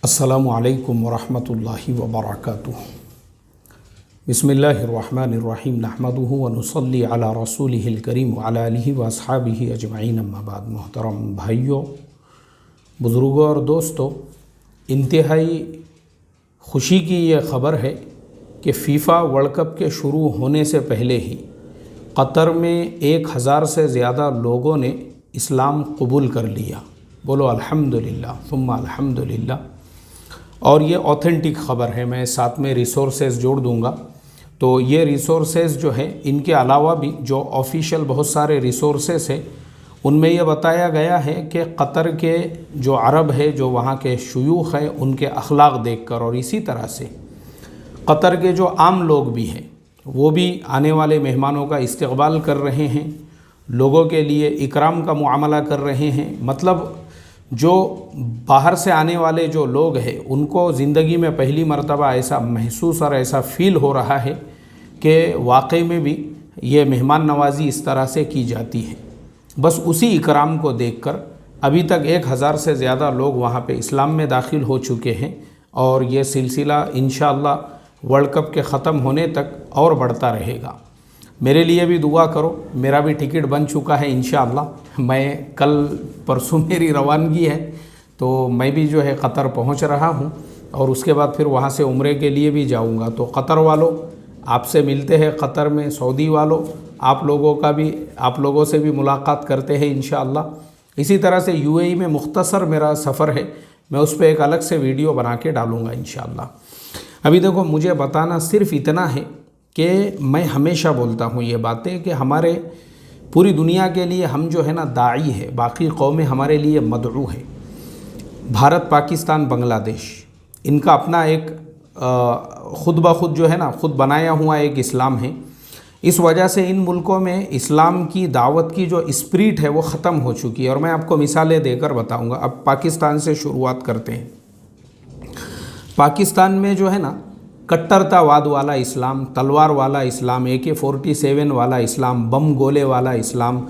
अस्सलामु अलैकुम वरहमतुल्लाहि वबरकातुह। बिस्मिल्लाहिर्रहमानिर्रहीम नहमदुहु व नुसल्ली अला रसूलिहिल करीम व अला आलिहि व अस्हाबिहि अजमईन अम्मा बाद। मोहतरम भाइयों, बुज़ुर्गों और दोस्तों, इंतहाई खुशी की ये ख़बर है कि फ़ीफ़ा वर्ल्ड कप के शुरू होने से पहले ही क़तर में 1000 से ज़्यादा लोगों ने इस्लाम कबूल कर लिया। बोलो अल्हम्दुलिल्लाह सुम्मा अल्हम्दुलिल्लाह। और ये ऑथेंटिक ख़बर है, मैं साथ में रिसोर्सेज जोड़ दूंगा। तो ये रिसोर्सेज जो है, इनके अलावा भी जो ऑफिशियल बहुत सारे रिसोर्सेज हैं उनमें यह बताया गया है कि क़तर के जो अरब है, जो वहाँ के शयूख़ है, उनके अखलाक देखकर और इसी तरह से क़तर के जो आम लोग भी हैं वो भी आने वाले मेहमानों का इस्तक़बाल कर रहे हैं, लोगों के लिए इकराम का मुआमला कर रहे हैं। मतलब जो बाहर से आने वाले जो लोग हैं उनको ज़िंदगी में पहली मर्तबा ऐसा महसूस और ऐसा फ़ील हो रहा है कि वाकई में भी ये मेहमान नवाज़ी इस तरह से की जाती है। बस उसी इकराम को देखकर अभी तक 1000 से ज़्यादा लोग वहाँ पे इस्लाम में दाखिल हो चुके हैं और ये सिलसिला इंशाअल्लाह वर्ल्ड कप के ख़त्म होने तक और बढ़ता रहेगा। मेरे लिए भी दुआ करो, मेरा भी टिकट बन चुका है इंशाअल्लाह। मैं कल परसों मेरी रवानगी है, तो मैं भी जो है क़तर पहुंच रहा हूं और उसके बाद फिर वहां से उम्रे के लिए भी जाऊंगा। तो क़तर वालों, आपसे मिलते हैं क़तर में। सऊदी वालों, आप लोगों से भी मुलाकात करते हैं इंशाअल्लाह। इसी तरह से यूएई में मुख्तसर मेरा सफ़र है, मैं उस पर एक अलग से वीडियो बना के डालूँगा इंशाअल्लाह। अभी देखो, मुझे बताना सिर्फ इतना है कि मैं हमेशा बोलता हूँ ये बातें कि हमारे पूरी दुनिया के लिए हम जो है ना दाई है, बाकी कौमें हमारे लिए मदऊ है। भारत, पाकिस्तान, बांग्लादेश, इनका अपना एक ख़ुद ब खुद जो है ना खुद बनाया हुआ एक इस्लाम है। इस वजह से इन मुल्कों में इस्लाम की दावत की जो स्पिरिट है वो ख़त्म हो चुकी है और मैं आपको मिसालें देकर बताऊँगा। अब पाकिस्तान से शुरुआत करते हैं। पाकिस्तान में जो है ना कट्टरतावाद वाला इस्लाम, तलवार वाला इस्लाम, AK-47 वाला इस्लाम, बम गोले वाला इस्लाम,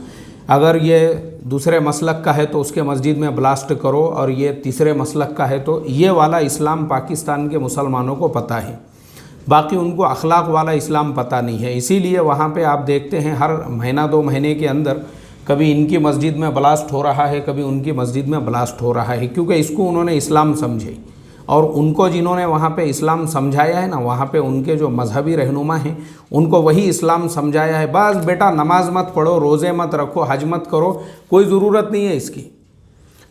अगर ये दूसरे मसलक का है तो उसके मस्जिद में ब्लास्ट करो, और ये तीसरे मसलक का है तो ये वाला इस्लाम पाकिस्तान के मुसलमानों को पता है। बाकी उनको अखलाक वाला इस्लाम पता नहीं है। इसीलिए वहाँ पे आप देखते हैं हर महीना 2 महीने के अंदर कभी इनकी मस्जिद में ब्लास्ट हो रहा है, कभी उनकी मस्जिद में ब्लास्ट हो रहा है, क्योंकि इसको उन्होंने इस्लाम समझे। और उनको जिन्होंने वहाँ पे इस्लाम समझाया है ना, वहाँ पे उनके जो मजहबी रहनुमा हैं उनको वही इस्लाम समझाया है। बस बेटा, नमाज मत पढ़ो, रोज़े मत रखो, हज मत करो, कोई ज़रूरत नहीं है इसकी।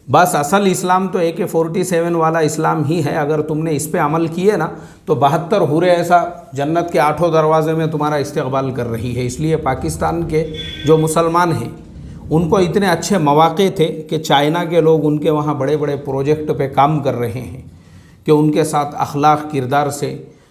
बस असल इस्लाम तो AK-47 वाला इस्लाम ही है। अगर तुमने इस पे अमल किए ना तो 72 हुरे ऐसा जन्नत के 8 दरवाजे में तुम्हारा इस्तक़बाल कर रही है। इसलिए पाकिस्तान के जो मुसलमान हैं उनको इतने अच्छे मौक़े थे कि चाइना के लोग उनके वहाँ बड़े बड़े प्रोजेक्ट पे काम कर रहे हैं कि उनके साथ अखलाक किरदार से,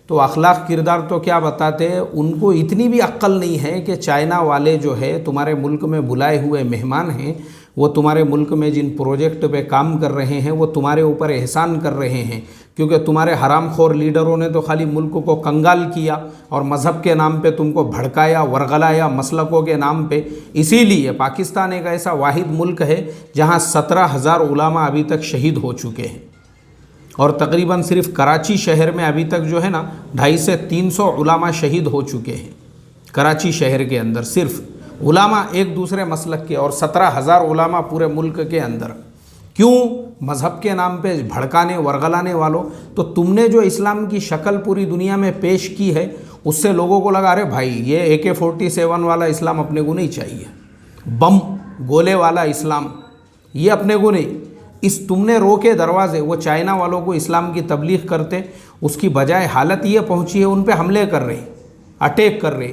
तो अखलाक किरदार तो क्या बताते हैं, उनको इतनी भी अक्ल नहीं है कि चाइना वाले जो है तुम्हारे मुल्क में बुलाए हुए मेहमान हैं, वो तुम्हारे मुल्क में जिन प्रोजेक्ट पे काम कर रहे हैं वो तुम्हारे ऊपर एहसान कर रहे हैं, क्योंकि तुम्हारे हरामखोर लीडरों ने तो खाली मुल्क को कंगाल किया और मज़हब के नाम पे तुमको भड़काया, वरगलाया, मसलकों के नाम पे। इसीलिए पाकिस्तान एक ऐसा वाहिद मुल्क है जहाँ 17,000 उलामा अभी तक शहीद हो चुके हैं और तकरीबन सिर्फ कराची शहर में अभी तक जो है ना 250 से 300 उलामा शहीद हो चुके हैं। कराची शहर के अंदर सिर्फ उलामा एक दूसरे मसलक के, और 17,000 उलामा पूरे मुल्क के अंदर। क्यों? मज़हब के नाम पे भड़काने वरगलाने वालों। तो तुमने जो इस्लाम की शक्ल पूरी दुनिया में पेश की है उससे लोगों को लगा, अरे भाई ये AK-47 वाला इस्लाम अपने को नहीं चाहिए, बम गोले वाला इस्लाम ये अपने को नहीं। इस तुमने रोके दरवाज़े, वो चाइना वालों को इस्लाम की तबलीग करते, उसकी बजाय हालत ये पहुंची है उन पे हमले कर रहे, अटैक कर रहे।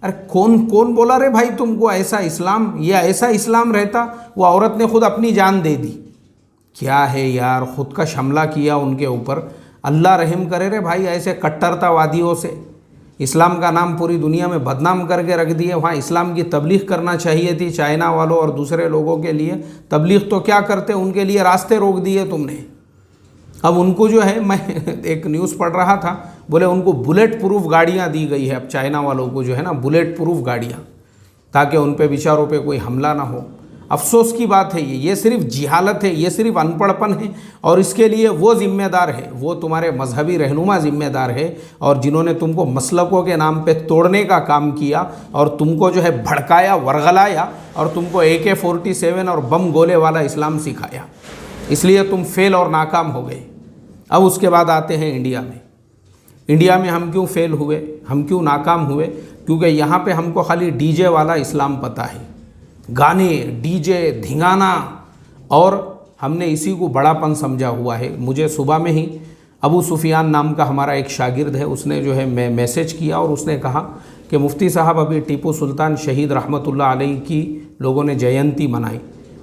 अरे कौन बोला रे भाई तुमको ऐसा इस्लाम, ये ऐसा इस्लाम रहता? वो औरत ने खुद अपनी जान दे दी। क्या है यार, ख़ुद का हमला किया उनके ऊपर। अल्लाह रहम करे रे भाई, ऐसे कट्टरतावादियों से इस्लाम का नाम पूरी दुनिया में बदनाम करके रख दिए। वहाँ इस्लाम की तबलीग करना चाहिए थी चाइना वालों और दूसरे लोगों के लिए। तबलीग तो क्या करते, उनके लिए रास्ते रोक दिए तुमने। अब उनको जो है, मैं एक न्यूज़ पढ़ रहा था, बोले उनको बुलेट प्रूफ गाड़ियाँ दी गई है अब चाइना वालों को जो है ना, बुलेट प्रूफ गाड़ियाँ, ताकि उन पे बेचारों पे कोई हमला ना हो। अफसोस की बात है ये सिर्फ जिहालत है, ये सिर्फ अनपढ़पन है, और इसके लिए वो जिम्मेदार है, वो तुम्हारे मजहबी रहनुमा जिम्मेदार है, और जिन्होंने तुमको मसलकों के नाम पे तोड़ने का काम किया और तुमको जो है भड़काया, वरगलाया, और तुमको AK-47 और बम गोले वाला इस्लाम सिखाया, इसलिए तुम फेल और नाकाम हो गए। अब उसके बाद आते हैं इंडिया में। इंडिया में हम क्यों फेल हुए, हम क्यों नाकाम हुए? क्योंकि यहाँ पे हमको खाली डीजे वाला इस्लाम पता है, गाने, डीजे, धिंगाना, और हमने इसी को बड़ापन समझा हुआ है। मुझे सुबह में ही अबू सुफियान नाम का हमारा एक शागिर्द है, उसने जो है मैसेज किया और उसने कहा कि मुफ्ती साहब अभी टीपू सुल्तान शहीद रहमतुल्लाह अलैह की लोगों ने जयंती मनाई,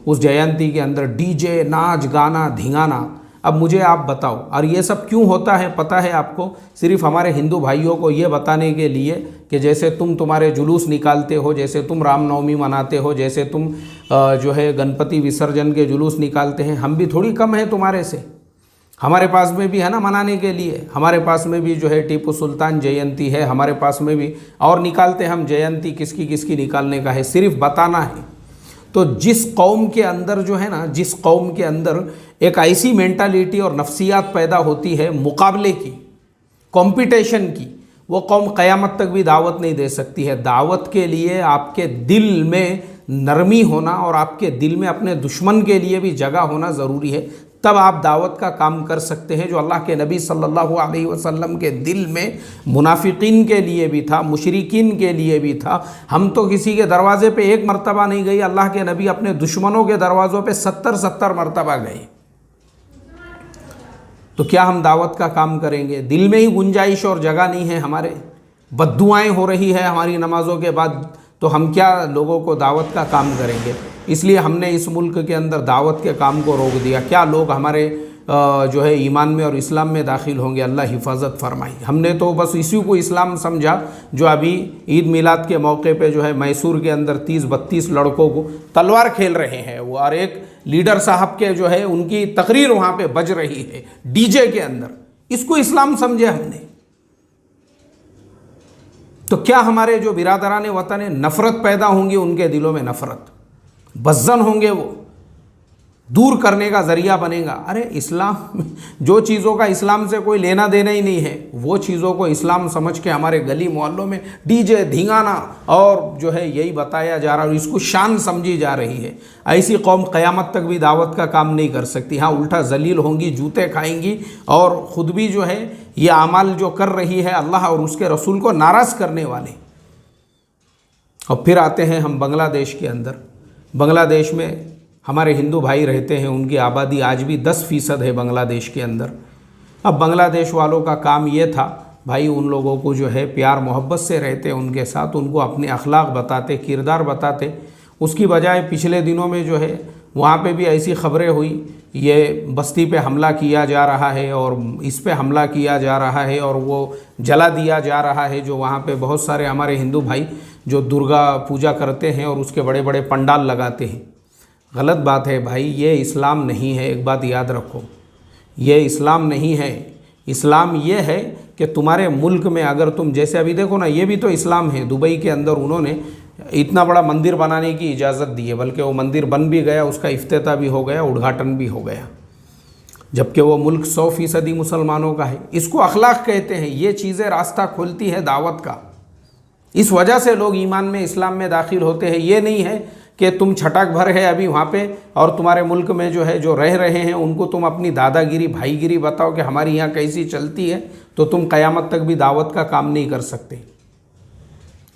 उस जयंती के अंदर डीजे, नाच गाना, धिंगाना। अब मुझे आप बताओ, और ये सब क्यों होता है पता है आपको? सिर्फ हमारे हिंदू भाइयों को ये बताने के लिए कि जैसे तुम्हारे जुलूस निकालते हो, जैसे तुम रामनवमी मनाते हो, जैसे तुम जो है गणपति विसर्जन के जुलूस निकालते हैं, हम भी थोड़ी कम हैं तुम्हारे से। हमारे पास में भी है ना मनाने के लिए, हमारे पास में भी जो है टीपू सुल्तान जयंती है, हमारे पास में भी, और निकालते हम जयंती किसकी किसकी निकालने का है, सिर्फ बताना है। तो जिस कौम के अंदर जो है ना, जिस कौम के अंदर एक ऐसी मेंटालिटी और नफ्सियात पैदा होती है मुकाबले की, कंपटीशन की, वो कौम क़यामत तक भी दावत नहीं दे सकती है। दावत के लिए आपके दिल में नरमी होना और आपके दिल में अपने दुश्मन के लिए भी जगह होना ज़रूरी है, तब आप दावत का काम कर सकते हैं। जो अल्लाह के नबी सल्लल्लाहु अलैहि वसल्लम के दिल में मुनाफिकीन के लिए भी था, मुशरिकीन के लिए भी था। हम तो किसी के दरवाजे पे एक मरतबा नहीं गए, अल्लाह के नबी अपने दुश्मनों के दरवाज़ों पे 70 मरतबा गए। तो क्या हम दावत का काम करेंगे? दिल में ही गुंजाइश और जगह नहीं है हमारे, बद्दुआएं हो रही है हमारी नमाज़ों के बाद, तो हम क्या लोगों को दावत का काम करेंगे? इसलिए हमने इस मुल्क के अंदर दावत के काम को रोक दिया। क्या लोग हमारे जो है ईमान में और इस्लाम में दाखिल होंगे? अल्लाह हिफाजत फरमाई। हमने तो बस इसी को इस्लाम समझा। जो अभी ईद मिलाद के मौके पे जो है मैसूर के अंदर 30-32 लड़कों को तलवार खेल रहे हैं वो, और एक लीडर साहब के जो है उनकी तकरीर वहाँ पे बज रही है डीजे के अंदर, इसको इस्लाम समझे हमने। तो क्या हमारे जो बिरादरान वतन है, नफ़रत पैदा होंगी उनके दिलों में, नफ़रत, बज़्ज़न होंगे, वो दूर करने का ज़रिया बनेगा। अरे इस्लाम, जो चीज़ों का इस्लाम से कोई लेना देना ही नहीं है, वो चीज़ों को इस्लाम समझ के हमारे गली मोहल्लों में डीजे, धिंगाना और जो है यही बताया जा रहा है और इसको शान समझी जा रही है। ऐसी कौम क़यामत तक भी दावत का काम नहीं कर सकती। हाँ, उल्टा जलील होंगी, जूते खाएंगी, और ख़ुद भी जो है ये अमाल जो कर रही है अल्लाह और उसके रसूल को नाराज़ करने वाले। और फिर आते हैं हम बांग्लादेश के अंदर। बांग्लादेश में हमारे हिंदू भाई रहते हैं, उनकी आबादी आज भी 10% है बांग्लादेश के अंदर। अब बांग्लादेश वालों का काम ये था भाई, उन लोगों को जो है प्यार मोहब्बत से रहते उनके साथ, उनको अपने अखलाक बताते, किरदार बताते। उसकी बजाय पिछले दिनों में जो है वहाँ पे भी ऐसी खबरें हुई, ये बस्ती पे हमला किया जा रहा है और इस पे हमला किया जा रहा है और वो जला दिया जा रहा है। जो वहाँ पे बहुत सारे हमारे हिंदू भाई जो दुर्गा पूजा करते हैं और उसके बड़े बड़े पंडाल लगाते हैं। गलत बात है भाई, ये इस्लाम नहीं है। एक बात याद रखो, ये इस्लाम नहीं है। इस्लाम ये है कि तुम्हारे मुल्क में अगर तुम, जैसे अभी देखो ना, ये भी तो इस्लाम है। दुबई के अंदर उन्होंने इतना बड़ा मंदिर बनाने की इजाज़त दी है, बल्कि वो मंदिर बन भी गया, उसका इफ्तिताह भी हो गया, उद्घाटन भी हो गया, जबकि वो मुल्क 100% मुसलमानों का है। इसको अखलाक कहते हैं। ये चीज़ें रास्ता खोलती है दावत का। इस वजह से लोग ईमान में, इस्लाम में दाखिल होते हैं। ये नहीं है कि तुम छटक भर है अभी वहाँ पे और तुम्हारे मुल्क में जो है जो रह रहे हैं उनको तुम अपनी दादागिरी, भाईगिरी बताओ कि हमारी यहाँ कैसी चलती है, तो तुम क़यामत तक भी दावत का काम नहीं कर सकते।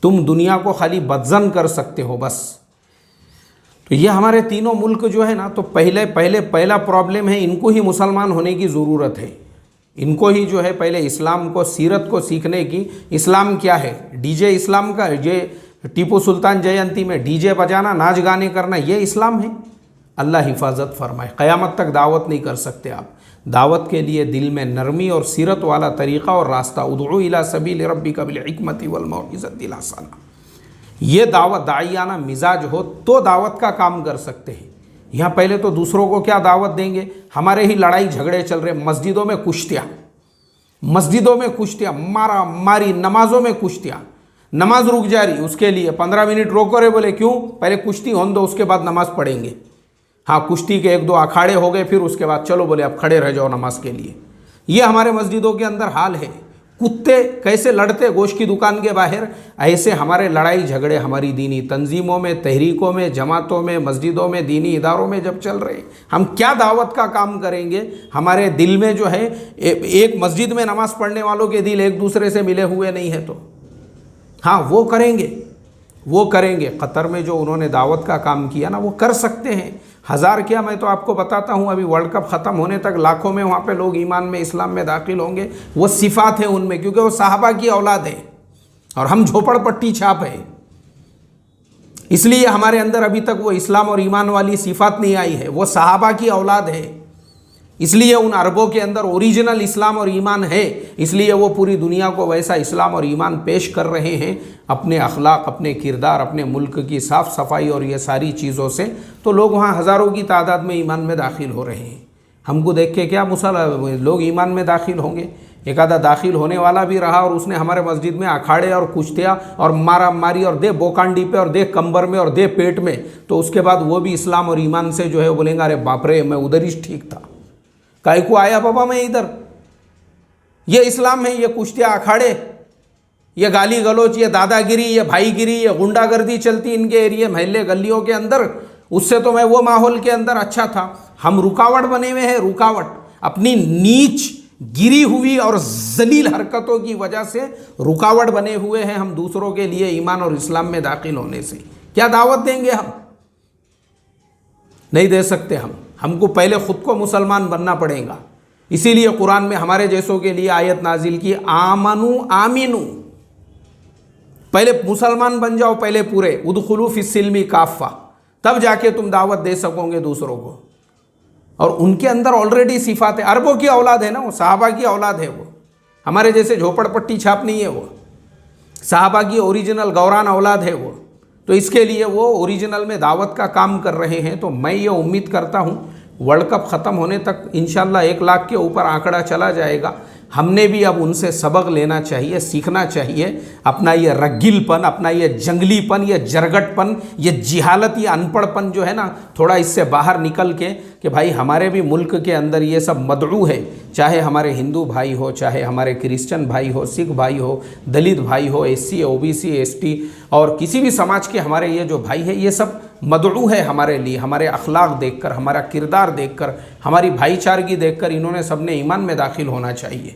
तुम दुनिया को खाली बदजन कर सकते हो बस। तो ये हमारे तीनों मुल्क जो है ना, तो पहला प्रॉब्लम है, इनको ही मुसलमान होने की ज़रूरत है। इनको ही जो है पहले इस्लाम को, सीरत को सीखने की। इस्लाम क्या है? डीजे इस्लाम का, ये टीपू सुल्तान जयंती में डीजे बजाना, नाच गाने करना, ये इस्लाम है? अल्लाह हिफाजत फरमाए। क़यामत तक दावत नहीं कर सकते आप। दावत के लिए दिल में नरमी और सीरत वाला तरीक़ा और रास्ता, उदउ इला सबील रब्बिका बिल हिकमति वल मौइज़तिल हसना, ये दावत दाइयाना मिजाज हो तो दावत का काम कर सकते हैं। यहाँ पहले तो दूसरों को क्या दावत देंगे? हमारे ही लड़ाई झगड़े चल रहे, मस्जिदों में कुश्तियाँ, मारा मारी, नमाजों में कुश्तियाँ। नमाज रुक जा रही, उसके लिए 15 मिनट रोको रे, बोले क्यों, पहले कुश्ती होने दो उसके बाद नमाज पढ़ेंगे। हाँ, कुश्ती के 1-2 अखाड़े हो गए, फिर उसके बाद चलो बोले अब खड़े रह जाओ नमाज के लिए। ये हमारे मस्जिदों के अंदर हाल है। कुत्ते कैसे लड़ते गोश्त की दुकान के बाहर, ऐसे हमारे लड़ाई झगड़े हमारी दीनी तंजीमों में, तहरीकों में, जमातों में, मस्जिदों में, दीनी इदारों में जब चल रहे, हम क्या दावत का काम करेंगे। हमारे दिल में जो है एक मस्जिद में नमाज पढ़ने वालों के दिल एक दूसरे से मिले हुए नहीं है, तो हाँ वो करेंगे। कतर में जो उन्होंने दावत का काम किया ना, वो कर सकते हैं। 1000 क्या, मैं तो आपको बताता हूँ, अभी वर्ल्ड कप ख़त्म होने तक लाखों में वहाँ पे लोग ईमान में, इस्लाम में दाखिल होंगे। वो सिफात है उनमें, क्योंकि वो साहबा की औलाद है और हम झोपड़पट्टी छाप है, इसलिए हमारे अंदर अभी तक वो इस्लाम और ईमान वाली सिफात नहीं आई है। वो साहबा की औलाद है, इसलिए उन अरबों के अंदर ओरिजिनल इस्लाम और ईमान है, इसलिए वो पूरी दुनिया को वैसा इस्लाम और ईमान पेश कर रहे हैं, अपने अखलाक, अपने किरदार, अपने मुल्क की साफ़ सफाई और ये सारी चीज़ों से। तो लोग वहाँ हज़ारों की तादाद में ईमान में दाखिल हो रहे हैं। हमको देख के क्या लोग ईमान में दाखिल होंगे। एक आधा दाखिल होने वाला भी रहा और उसने हमारे मस्जिद में अखाड़े और कुश्तियाँ और मारा मारी और दे बोकांडी पे और दे कंबर में और दे पेट में, तो उसके बाद वो भी इस्लाम और ईमान से जो है बोलेंगे अरे बाप रे, मैं उधर ही ठीक था, काहे को आया बाबा मैं इधर। ये इस्लाम है, ये कुश्तियाँ अखाड़े, ये गाली गलोच, ये दादागिरी, ये भाईगिरी, ये गुंडागर्दी चलती इनके एरिया महल्ले गलियों के अंदर। उससे तो मैं वो माहौल के अंदर अच्छा था। हम रुकावट बने हुए हैं, रुकावट अपनी नीच गिरी हुई और जलील हरकतों की वजह से रुकावट बने हुए हैं हम दूसरों के लिए ईमान और इस्लाम में दाखिल होने से। क्या दावत देंगे हम? नहीं दे सकते हम। हमको पहले खुद को मुसलमान बनना पड़ेगा। इसीलिए कुरान में हमारे जैसों के लिए आयत नाजिल की, आमनु आमीनू, पहले मुसलमान बन जाओ, पहले पूरे, उदखुलू फिस्सिल्मी काफ़ा, तब जाके तुम दावत दे सकोगे दूसरों को। और उनके अंदर ऑलरेडी सिफात है, अरबों की औलाद है ना, वो साहबा की औलाद है, वो हमारे जैसे झोपड़पट्टी छाप नहीं है, वो साहबा की ओरिजिनल गौरान औलाद है वो। तो इसके लिए वो ओरिजिनल में दावत का काम कर रहे हैं। तो मैं ये उम्मीद करता हूँ वर्ल्ड कप ख़त्म होने तक इंशाल्लाह 1 लाख के ऊपर आंकड़ा चला जाएगा। हमने भी अब उनसे सबक लेना चाहिए, सीखना चाहिए। अपना ये रग्गिलपन, अपना ये जंगलीपन, ये जरगटपन, ये जिहालत, ये अनपढ़पन जो है ना, थोड़ा इससे बाहर निकल के कि भाई हमारे भी मुल्क के अंदर ये सब मदऊ है, चाहे हमारे हिंदू भाई हो, चाहे हमारे क्रिश्चियन भाई हो, सिख भाई हो, दलित भाई हो, SC, OBC, ST और किसी भी समाज के हमारे ये जो भाई है, ये सब मदऊ है हमारे लिए। हमारे अखलाक देखकर, हमारा किरदार देखकर, हमारी भाईचारगी देखकर इन्होंने सबने ईमान में दाखिल होना चाहिए।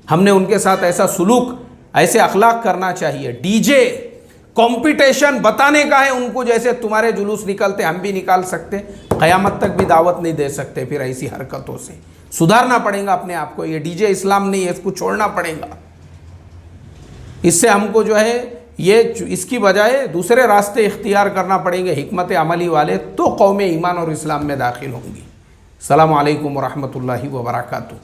हमने उनके साथ ऐसा सुलूक, ऐसे अखलाक करना चाहिए। डीजे कंपटीशन बताने का है उनको, जैसे तुम्हारे जुलूस निकलते हम भी निकाल सकते, क़यामत तक भी दावत नहीं दे सकते। फिर ऐसी हरकतों से सुधारना पड़ेगा अपने आप को। ये डीजे इस्लाम नहीं है, इसको छोड़ना पड़ेगा। इससे हमको जो है ये इसकी बजाय दूसरे रास्ते इख्तियार करना पड़ेंगे, हिकमत अमली वाले, तो कौमें ईमान और इस्लाम में दाखिल होंगी। अस्सलामु अलैकुम व रहमतुल्लाहि व बरकातुहू।